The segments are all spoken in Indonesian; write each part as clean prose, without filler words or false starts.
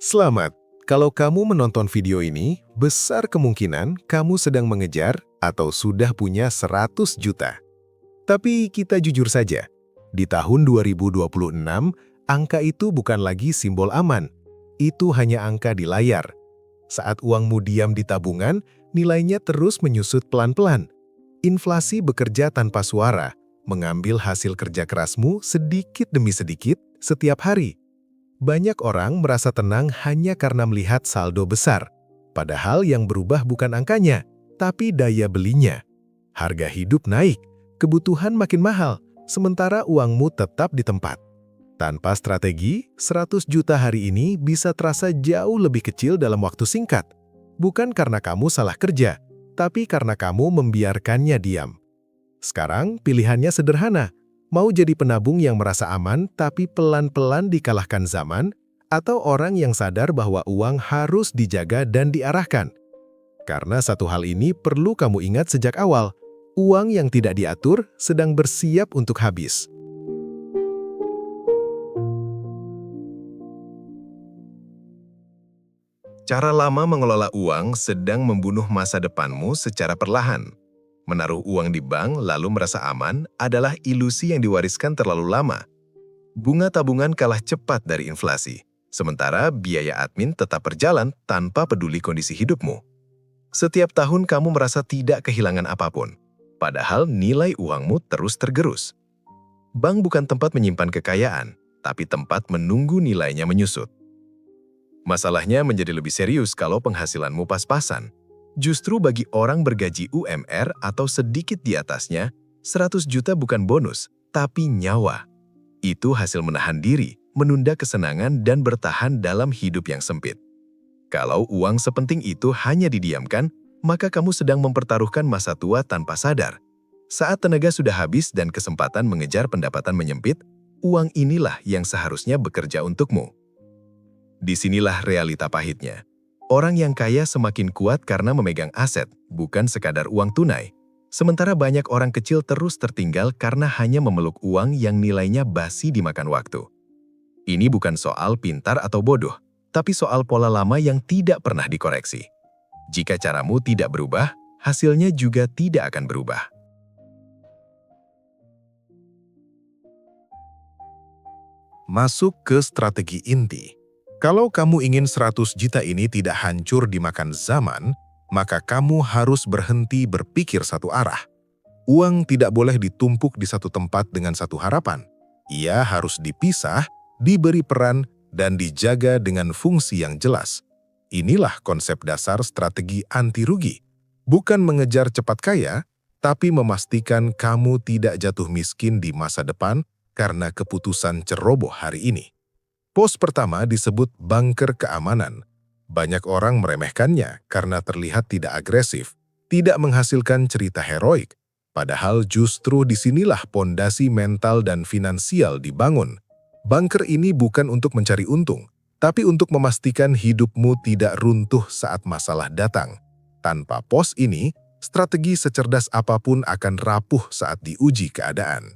Selamat. Kalau kamu menonton video ini, besar kemungkinan kamu sedang mengejar atau sudah punya 100 juta. Tapi kita jujur saja, di tahun 2026, angka itu bukan lagi simbol aman. Itu hanya angka di layar. Saat uangmu diam di tabungan, nilainya terus menyusut pelan-pelan. Inflasi bekerja tanpa suara, mengambil hasil kerja kerasmu sedikit demi sedikit setiap hari. Banyak orang merasa tenang hanya karena melihat saldo besar. Padahal yang berubah bukan angkanya, tapi daya belinya. Harga hidup naik, kebutuhan makin mahal, sementara uangmu tetap di tempat. Tanpa strategi, 100 juta hari ini bisa terasa jauh lebih kecil dalam waktu singkat. Bukan karena kamu salah kerja, tapi karena kamu membiarkannya diam. Sekarang pilihannya sederhana. Mau jadi penabung yang merasa aman tapi pelan-pelan dikalahkan zaman, atau orang yang sadar bahwa uang harus dijaga dan diarahkan? Karena satu hal ini perlu kamu ingat sejak awal, uang yang tidak diatur sedang bersiap untuk habis. Cara lama mengelola uang sedang membunuh masa depanmu secara perlahan. Menaruh uang di bank lalu merasa aman adalah ilusi yang diwariskan terlalu lama. Bunga tabungan kalah cepat dari inflasi, sementara biaya admin tetap berjalan tanpa peduli kondisi hidupmu. Setiap tahun kamu merasa tidak kehilangan apapun, padahal nilai uangmu terus tergerus. Bank bukan tempat menyimpan kekayaan, tapi tempat menunggu nilainya menyusut. Masalahnya menjadi lebih serius kalau penghasilanmu pas-pasan. Justru bagi orang bergaji UMR atau sedikit di atasnya, 100 juta bukan bonus, tapi nyawa. Itu hasil menahan diri, menunda kesenangan dan bertahan dalam hidup yang sempit. Kalau uang sepenting itu hanya didiamkan, maka kamu sedang mempertaruhkan masa tua tanpa sadar. Saat tenaga sudah habis dan kesempatan mengejar pendapatan menyempit, uang inilah yang seharusnya bekerja untukmu. Disinilah realita pahitnya. Orang yang kaya semakin kuat karena memegang aset, bukan sekadar uang tunai. Sementara banyak orang kecil terus tertinggal karena hanya memeluk uang yang nilainya basi dimakan waktu. Ini bukan soal pintar atau bodoh, tapi soal pola lama yang tidak pernah dikoreksi. Jika caramu tidak berubah, hasilnya juga tidak akan berubah. Masuk ke strategi inti. Kalau kamu ingin 100 juta ini tidak hancur dimakan zaman, maka kamu harus berhenti berpikir satu arah. Uang tidak boleh ditumpuk di satu tempat dengan satu harapan. Ia harus dipisah, diberi peran, dan dijaga dengan fungsi yang jelas. Inilah konsep dasar strategi anti rugi. Bukan mengejar cepat kaya, tapi memastikan kamu tidak jatuh miskin di masa depan karena keputusan ceroboh hari ini. Pos pertama disebut bunker keamanan. Banyak orang meremehkannya karena terlihat tidak agresif, tidak menghasilkan cerita heroik. Padahal justru disinilah pondasi mental dan finansial dibangun. Bunker ini bukan untuk mencari untung, tapi untuk memastikan hidupmu tidak runtuh saat masalah datang. Tanpa pos ini, strategi secerdas apapun akan rapuh saat diuji keadaan.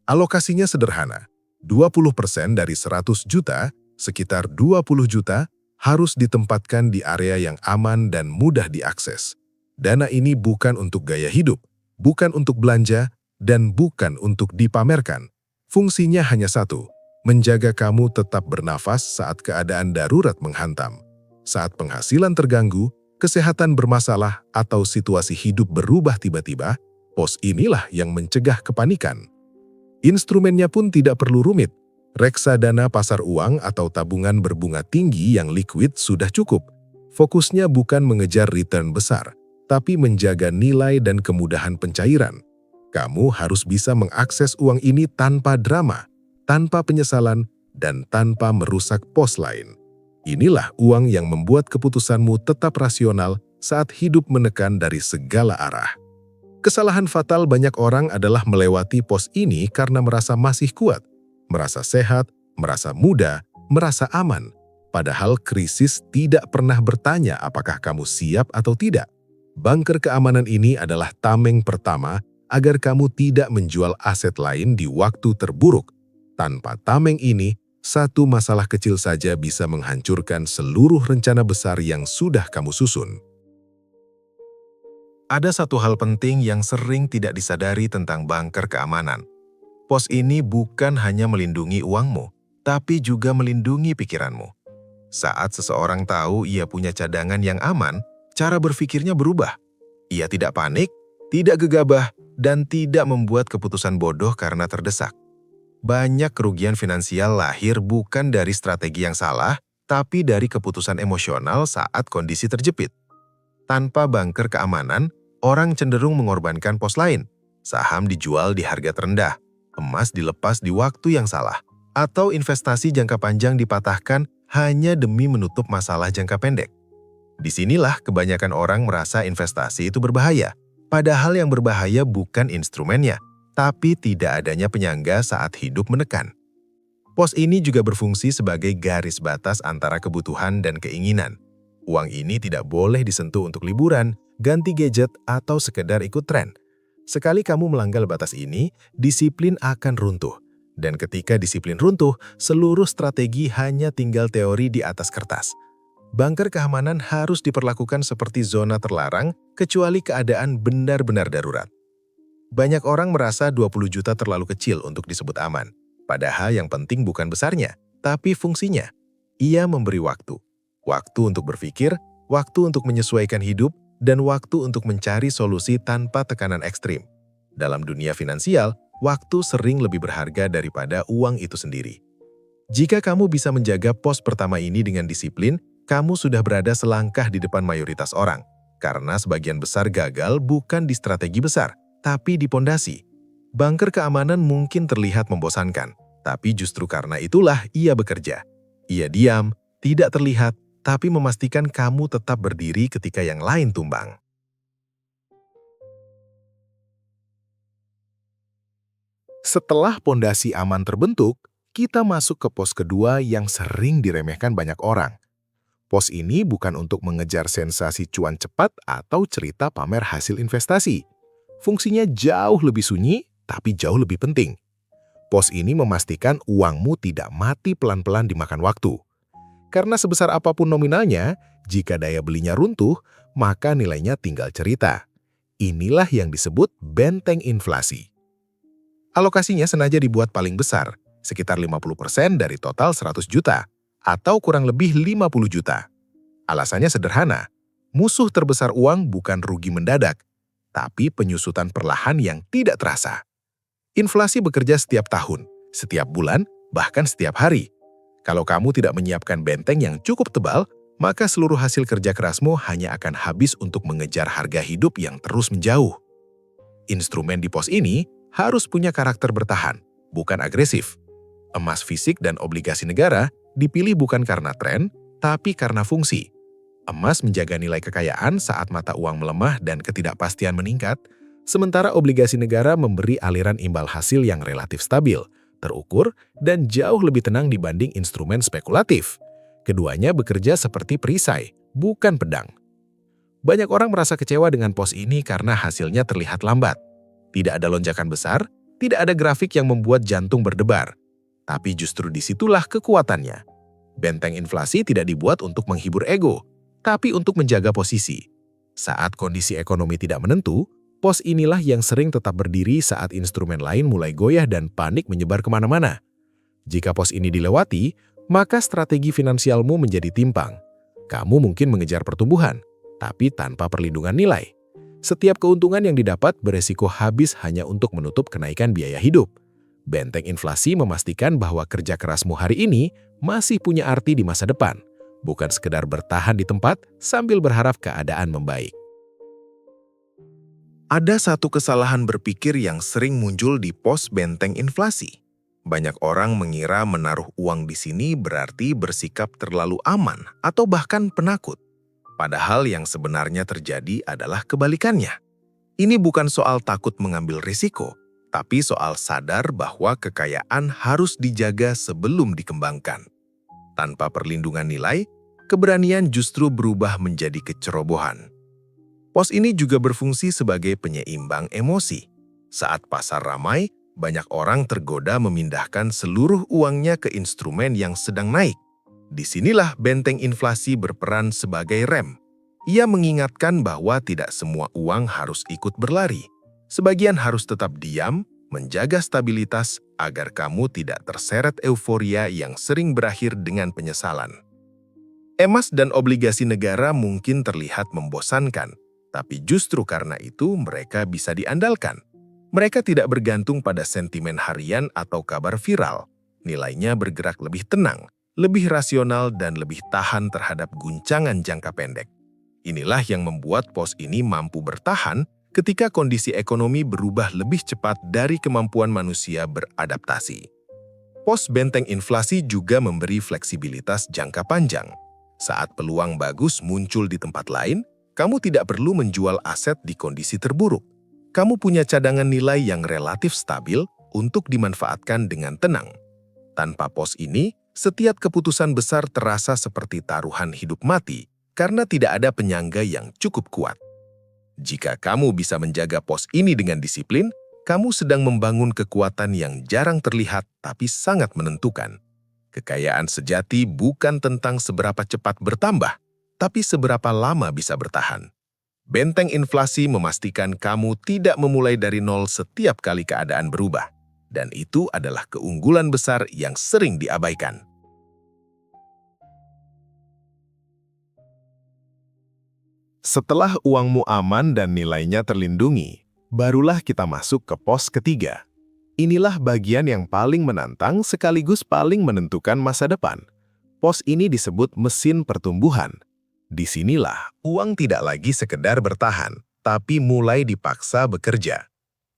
Alokasinya sederhana. 20% dari 100 juta, sekitar 20 juta, harus ditempatkan di area yang aman dan mudah diakses. Dana ini bukan untuk gaya hidup, bukan untuk belanja, dan bukan untuk dipamerkan. Fungsinya hanya satu, menjaga kamu tetap bernafas saat keadaan darurat menghantam. Saat penghasilan terganggu, kesehatan bermasalah, atau situasi hidup berubah tiba-tiba, pos inilah yang mencegah kepanikan. Instrumennya pun tidak perlu rumit. Reksadana pasar uang atau tabungan berbunga tinggi yang liquid sudah cukup. Fokusnya bukan mengejar return besar, tapi menjaga nilai dan kemudahan pencairan. Kamu harus bisa mengakses uang ini tanpa drama, tanpa penyesalan, dan tanpa merusak pos lain. Inilah uang yang membuat keputusanmu tetap rasional saat hidup menekan dari segala arah. Kesalahan fatal banyak orang adalah melewati pos ini karena merasa masih kuat, merasa sehat, merasa muda, merasa aman. Padahal krisis tidak pernah bertanya apakah kamu siap atau tidak. Bunker keamanan ini adalah tameng pertama agar kamu tidak menjual aset lain di waktu terburuk. Tanpa tameng ini, Satu masalah kecil saja bisa menghancurkan seluruh rencana besar yang sudah kamu susun. Ada satu hal penting yang sering tidak disadari tentang bunker keamanan. Pos ini bukan hanya melindungi uangmu, tapi juga melindungi pikiranmu. Saat seseorang tahu ia punya cadangan yang aman, cara berpikirnya berubah. Ia tidak panik, tidak gegabah, dan tidak membuat keputusan bodoh karena terdesak. Banyak kerugian finansial lahir bukan dari strategi yang salah, tapi dari keputusan emosional saat kondisi terjepit. Tanpa bunker keamanan, orang cenderung mengorbankan pos lain. Saham dijual di harga terendah, emas dilepas di waktu yang salah, atau investasi jangka panjang dipatahkan hanya demi menutup masalah jangka pendek. Disinilah kebanyakan orang merasa investasi itu berbahaya, padahal yang berbahaya bukan instrumennya, tapi tidak adanya penyangga saat hidup menekan. Pos ini juga berfungsi sebagai garis batas antara kebutuhan dan keinginan. Uang ini tidak boleh disentuh untuk liburan, ganti gadget, atau sekedar ikut tren. Sekali kamu melanggar batas ini, disiplin akan runtuh. Dan ketika disiplin runtuh, seluruh strategi hanya tinggal teori di atas kertas. Bunker keamanan harus diperlakukan seperti zona terlarang, kecuali keadaan benar-benar darurat. Banyak orang merasa 20 juta terlalu kecil untuk disebut aman. Padahal yang penting bukan besarnya, tapi fungsinya. Ia memberi waktu. Waktu untuk berpikir, waktu untuk menyesuaikan hidup, dan waktu untuk mencari solusi tanpa tekanan ekstrim. Dalam dunia finansial, waktu sering lebih berharga daripada uang itu sendiri. Jika kamu bisa menjaga pos pertama ini dengan disiplin, kamu sudah berada selangkah di depan mayoritas orang. Karena sebagian besar gagal bukan di strategi besar, tapi di pondasi. Bunker keamanan mungkin terlihat membosankan, tapi justru karena itulah ia bekerja. Ia diam, tidak terlihat, tapi memastikan kamu tetap berdiri ketika yang lain tumbang. Setelah pondasi aman terbentuk, kita masuk ke pos kedua yang sering diremehkan banyak orang. Pos ini bukan untuk mengejar sensasi cuan cepat atau cerita pamer hasil investasi. Fungsinya jauh lebih sunyi, tapi jauh lebih penting. Pos ini memastikan uangmu tidak mati pelan-pelan dimakan waktu. Karena sebesar apapun nominalnya, jika daya belinya runtuh, maka nilainya tinggal cerita. Inilah yang disebut benteng inflasi. Alokasinya sengaja dibuat paling besar, sekitar 50% dari total 100 juta, atau kurang lebih 50 juta. Alasannya sederhana, musuh terbesar uang bukan rugi mendadak, tapi penyusutan perlahan yang tidak terasa. Inflasi bekerja setiap tahun, setiap bulan, bahkan setiap hari. Kalau kamu tidak menyiapkan benteng yang cukup tebal, maka seluruh hasil kerja kerasmu hanya akan habis untuk mengejar harga hidup yang terus menjauh. Instrumen di pos ini harus punya karakter bertahan, bukan agresif. Emas fisik dan obligasi negara dipilih bukan karena tren, tapi karena fungsi. Emas menjaga nilai kekayaan saat mata uang melemah dan ketidakpastian meningkat, sementara obligasi negara memberi aliran imbal hasil yang relatif stabil, terukur, dan jauh lebih tenang dibanding instrumen spekulatif. Keduanya bekerja seperti perisai, bukan pedang. Banyak orang merasa kecewa dengan pos ini karena hasilnya terlihat lambat. Tidak ada lonjakan besar, tidak ada grafik yang membuat jantung berdebar. Tapi justru disitulah kekuatannya. Benteng inflasi tidak dibuat untuk menghibur ego, tapi untuk menjaga posisi. Saat kondisi ekonomi tidak menentu, pos inilah yang sering tetap berdiri saat instrumen lain mulai goyah dan panik menyebar kemana-mana. Jika pos ini dilewati, maka strategi finansialmu menjadi timpang. Kamu mungkin mengejar pertumbuhan, tapi tanpa perlindungan nilai. Setiap keuntungan yang didapat beresiko habis hanya untuk menutup kenaikan biaya hidup. Benteng inflasi memastikan bahwa kerja kerasmu hari ini masih punya arti di masa depan, bukan sekedar bertahan di tempat sambil berharap keadaan membaik. Ada satu kesalahan berpikir yang sering muncul di pos benteng inflasi. Banyak orang mengira menaruh uang di sini berarti bersikap terlalu aman atau bahkan penakut. Padahal yang sebenarnya terjadi adalah kebalikannya. Ini bukan soal takut mengambil risiko, tapi soal sadar bahwa kekayaan harus dijaga sebelum dikembangkan. Tanpa perlindungan nilai, keberanian justru berubah menjadi kecerobohan. Pos ini juga berfungsi sebagai penyeimbang emosi. Saat pasar ramai, banyak orang tergoda memindahkan seluruh uangnya ke instrumen yang sedang naik. Disinilah benteng inflasi berperan sebagai rem. Ia mengingatkan bahwa tidak semua uang harus ikut berlari. Sebagian harus tetap diam, menjaga stabilitas agar kamu tidak terseret euforia yang sering berakhir dengan penyesalan. Emas dan obligasi negara mungkin terlihat membosankan, tapi justru karena itu mereka bisa diandalkan. Mereka tidak bergantung pada sentimen harian atau kabar viral. Nilainya bergerak lebih tenang, lebih rasional, dan lebih tahan terhadap guncangan jangka pendek. Inilah yang membuat pos ini mampu bertahan ketika kondisi ekonomi berubah lebih cepat dari kemampuan manusia beradaptasi. Pos benteng inflasi juga memberi fleksibilitas jangka panjang. Saat peluang bagus muncul di tempat lain, kamu tidak perlu menjual aset di kondisi terburuk. Kamu punya cadangan nilai yang relatif stabil untuk dimanfaatkan dengan tenang. Tanpa pos ini, setiap keputusan besar terasa seperti taruhan hidup mati karena tidak ada penyangga yang cukup kuat. Jika kamu bisa menjaga pos ini dengan disiplin, kamu sedang membangun kekuatan yang jarang terlihat tapi sangat menentukan. Kekayaan sejati bukan tentang seberapa cepat bertambah, tapi seberapa lama bisa bertahan. Benteng inflasi memastikan kamu tidak memulai dari nol setiap kali keadaan berubah. Dan itu adalah keunggulan besar yang sering diabaikan. Setelah uangmu aman dan nilainya terlindungi, barulah kita masuk ke pos ketiga. Inilah bagian yang paling menantang sekaligus paling menentukan masa depan. Pos ini disebut mesin pertumbuhan. Disinilah uang tidak lagi sekedar bertahan, tapi mulai dipaksa bekerja.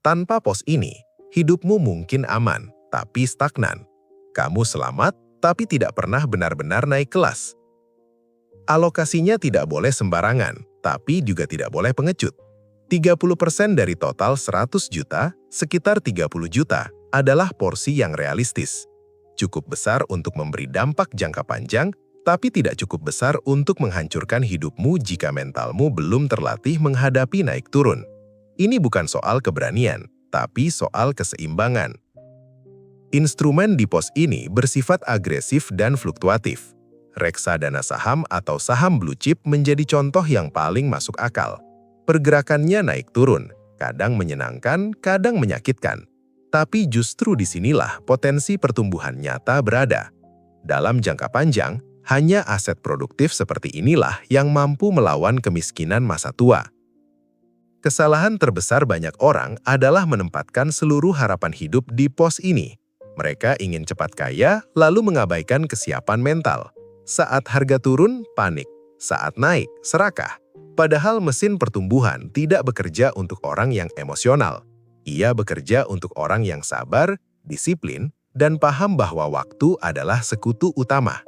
Tanpa pos ini, hidupmu mungkin aman, tapi stagnan. Kamu selamat, tapi tidak pernah benar-benar naik kelas. Alokasinya tidak boleh sembarangan, tapi juga tidak boleh pengecut. 30% dari total 100 juta, sekitar 30 juta, adalah porsi yang realistis. Cukup besar untuk memberi dampak jangka panjang, tapi tidak cukup besar untuk menghancurkan hidupmu jika mentalmu belum terlatih menghadapi naik turun. Ini bukan soal keberanian, tapi soal keseimbangan. Instrumen di pos ini bersifat agresif dan fluktuatif. Reksadana saham atau saham blue chip menjadi contoh yang paling masuk akal. Pergerakannya naik turun, kadang menyenangkan, kadang menyakitkan. Tapi justru disinilah potensi pertumbuhan nyata berada. Dalam jangka panjang, hanya aset produktif seperti inilah yang mampu melawan kemiskinan masa tua. Kesalahan terbesar banyak orang adalah menempatkan seluruh harapan hidup di pos ini. Mereka ingin cepat kaya, lalu mengabaikan kesiapan mental. Saat harga turun, panik. Saat naik, serakah. Padahal mesin pertumbuhan tidak bekerja untuk orang yang emosional. Ia bekerja untuk orang yang sabar, disiplin, dan paham bahwa waktu adalah sekutu utama.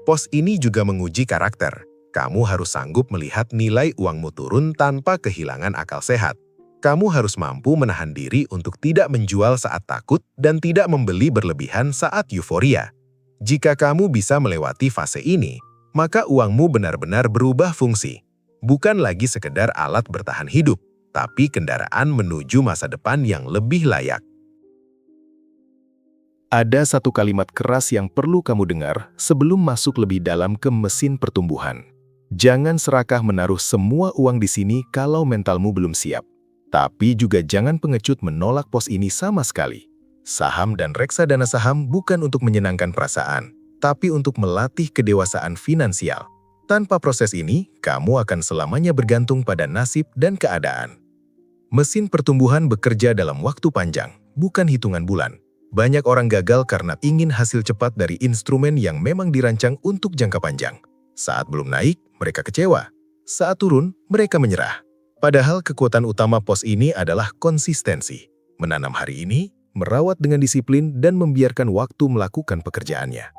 Pos ini juga menguji karakter. Kamu harus sanggup melihat nilai uangmu turun tanpa kehilangan akal sehat. Kamu harus mampu menahan diri untuk tidak menjual saat takut dan tidak membeli berlebihan saat euforia. Jika kamu bisa melewati fase ini, maka uangmu benar-benar berubah fungsi. Bukan lagi sekedar alat bertahan hidup, tapi kendaraan menuju masa depan yang lebih layak. Ada satu kalimat keras yang perlu kamu dengar sebelum masuk lebih dalam ke mesin pertumbuhan. Jangan serakah menaruh semua uang di sini kalau mentalmu belum siap. Tapi juga jangan pengecut menolak pos ini sama sekali. Saham dan reksadana saham bukan untuk menyenangkan perasaan, tapi untuk melatih kedewasaan finansial. Tanpa proses ini, kamu akan selamanya bergantung pada nasib dan keadaan. Mesin pertumbuhan bekerja dalam waktu panjang, bukan hitungan bulan. Banyak orang gagal karena ingin hasil cepat dari instrumen yang memang dirancang untuk jangka panjang. Saat belum naik, mereka kecewa. Saat turun, mereka menyerah. Padahal kekuatan utama pos ini adalah konsistensi. Menanam hari ini, merawat dengan disiplin, dan membiarkan waktu melakukan pekerjaannya.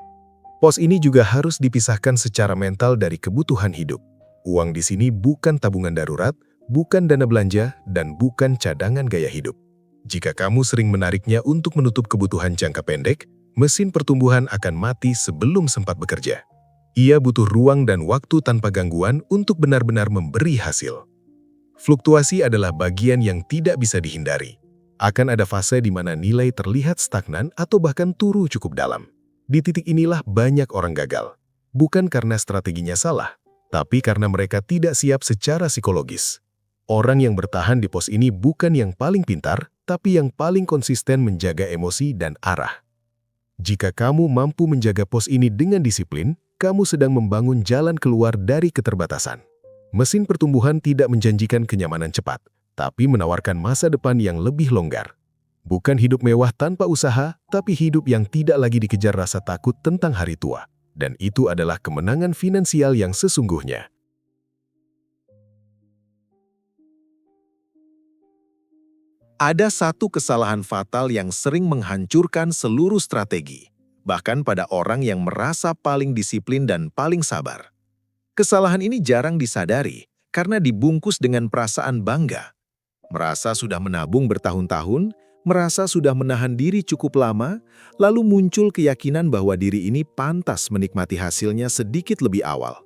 Pos ini juga harus dipisahkan secara mental dari kebutuhan hidup. Uang di sini bukan tabungan darurat, bukan dana belanja, dan bukan cadangan gaya hidup. Jika kamu sering menariknya untuk menutup kebutuhan jangka pendek, mesin pertumbuhan akan mati sebelum sempat bekerja. Ia butuh ruang dan waktu tanpa gangguan untuk benar-benar memberi hasil. Fluktuasi adalah bagian yang tidak bisa dihindari. Akan ada fase di mana nilai terlihat stagnan atau bahkan turun cukup dalam. Di titik inilah banyak orang gagal. Bukan karena strateginya salah, tapi karena mereka tidak siap secara psikologis. Orang yang bertahan di pos ini bukan yang paling pintar, tapi yang paling konsisten menjaga emosi dan arah. Jika kamu mampu menjaga pos ini dengan disiplin, kamu sedang membangun jalan keluar dari keterbatasan. Mesin pertumbuhan tidak menjanjikan kenyamanan cepat, tapi menawarkan masa depan yang lebih longgar. Bukan hidup mewah tanpa usaha, tapi hidup yang tidak lagi dikejar rasa takut tentang hari tua. Dan itu adalah kemenangan finansial yang sesungguhnya. Ada satu kesalahan fatal yang sering menghancurkan seluruh strategi, bahkan pada orang yang merasa paling disiplin dan paling sabar. Kesalahan ini jarang disadari karena dibungkus dengan perasaan bangga. Merasa sudah menabung bertahun-tahun, merasa sudah menahan diri cukup lama, lalu muncul keyakinan bahwa diri ini pantas menikmati hasilnya sedikit lebih awal.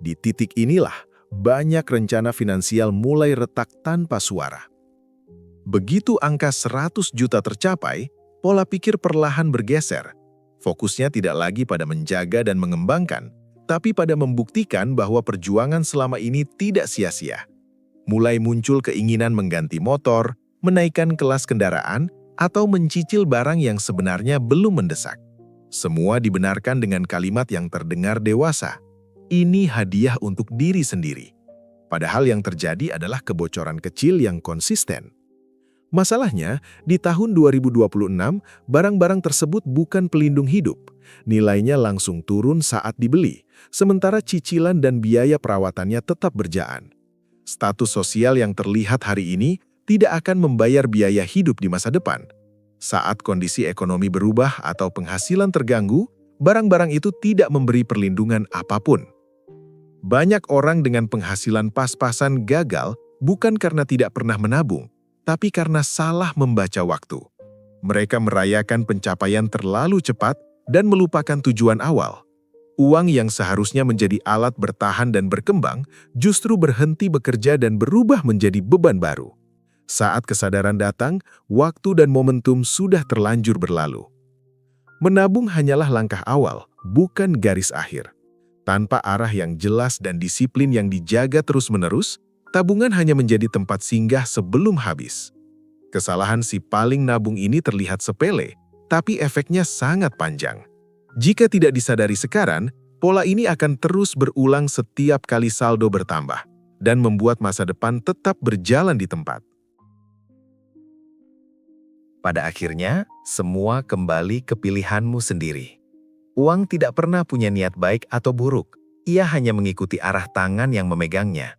Di titik inilah, banyak rencana finansial mulai retak tanpa suara. Begitu angka 100 juta tercapai, pola pikir perlahan bergeser. Fokusnya tidak lagi pada menjaga dan mengembangkan, tapi pada membuktikan bahwa perjuangan selama ini tidak sia-sia. Mulai muncul keinginan mengganti motor, menaikkan kelas kendaraan, atau mencicil barang yang sebenarnya belum mendesak. Semua dibenarkan dengan kalimat yang terdengar dewasa. Ini hadiah untuk diri sendiri. Padahal yang terjadi adalah kebocoran kecil yang konsisten. Masalahnya, di tahun 2026, barang-barang tersebut bukan pelindung hidup. Nilainya langsung turun saat dibeli, sementara cicilan dan biaya perawatannya tetap berjaan. Status sosial yang terlihat hari ini tidak akan membayar biaya hidup di masa depan. Saat kondisi ekonomi berubah atau penghasilan terganggu, barang-barang itu tidak memberi perlindungan apapun. Banyak orang dengan penghasilan pas-pasan gagal bukan karena tidak pernah menabung, tapi karena salah membaca waktu. Mereka merayakan pencapaian terlalu cepat dan melupakan tujuan awal. Uang yang seharusnya menjadi alat bertahan dan berkembang justru berhenti bekerja dan berubah menjadi beban baru. Saat kesadaran datang, waktu dan momentum sudah terlanjur berlalu. Menabung hanyalah langkah awal, bukan garis akhir. Tanpa arah yang jelas dan disiplin yang dijaga terus-menerus, tabungan hanya menjadi tempat singgah sebelum habis. Kesalahan si paling nabung ini terlihat sepele, tapi efeknya sangat panjang. Jika tidak disadari sekarang, pola ini akan terus berulang setiap kali saldo bertambah dan membuat masa depan tetap berjalan di tempat. Pada akhirnya, semua kembali ke pilihanmu sendiri. Uang tidak pernah punya niat baik atau buruk, ia hanya mengikuti arah tangan yang memegangnya.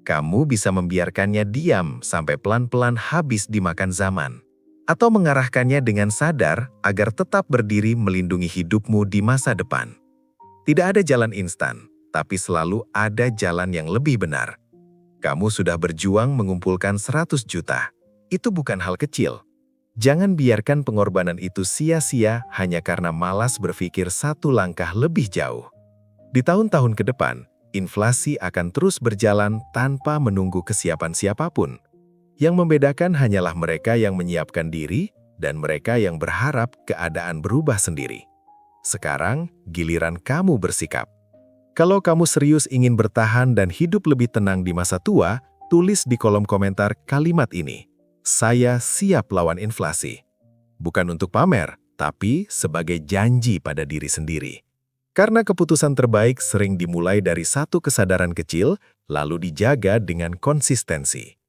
Kamu bisa membiarkannya diam sampai pelan-pelan habis dimakan zaman, atau mengarahkannya dengan sadar agar tetap berdiri melindungi hidupmu di masa depan. Tidak ada jalan instan, tapi selalu ada jalan yang lebih benar. Kamu sudah berjuang mengumpulkan 100 juta. Itu bukan hal kecil. Jangan biarkan pengorbanan itu sia-sia hanya karena malas berpikir satu langkah lebih jauh. Di tahun-tahun ke depan, inflasi akan terus berjalan tanpa menunggu kesiapan siapapun. Yang membedakan hanyalah mereka yang menyiapkan diri dan mereka yang berharap keadaan berubah sendiri. Sekarang, giliran kamu bersikap. Kalau kamu serius ingin bertahan dan hidup lebih tenang di masa tua, tulis di kolom komentar kalimat ini. Saya siap lawan inflasi. Bukan untuk pamer, tapi sebagai janji pada diri sendiri. Karena keputusan terbaik sering dimulai dari satu kesadaran kecil, lalu dijaga dengan konsistensi.